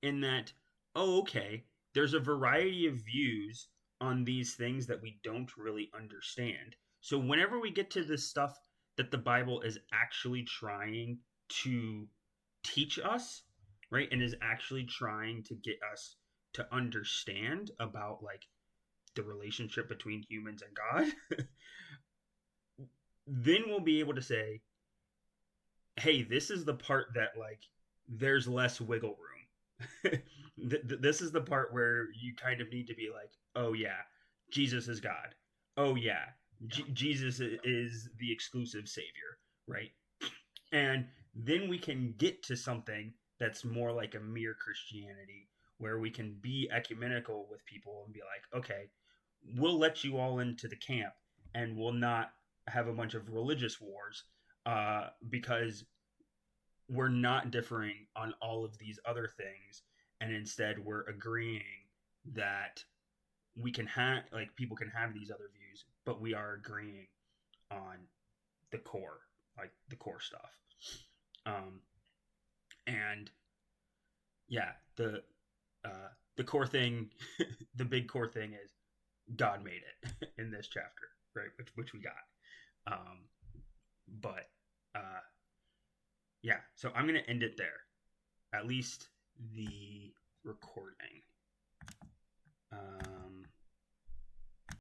Speaker 1: in that, oh, okay, there's a variety of views on these things that we don't really understand. So whenever we get to this stuff that the Bible is actually trying to teach us, right, and is actually trying to get us to understand about, like, the relationship between humans and God, then we'll be able to say, hey, this is the part that, like, there's less wiggle room. This is the part where you kind of need to be like, oh yeah, Jesus is God. Oh yeah, Jesus is the exclusive savior, right? And then we can get to something that's more like a mere Christianity, where we can be ecumenical with people and be like, okay, we'll let you all into the camp, and we'll not have a bunch of religious wars, because we're not differing on all of these other things, and instead we're agreeing that we can have, like, people can have these other views, but we are agreeing on the core, like the core stuff. And yeah, the core thing, the big core thing is God made it in this chapter, right? Which we got. But yeah, so I'm gonna end it there. At least the recording.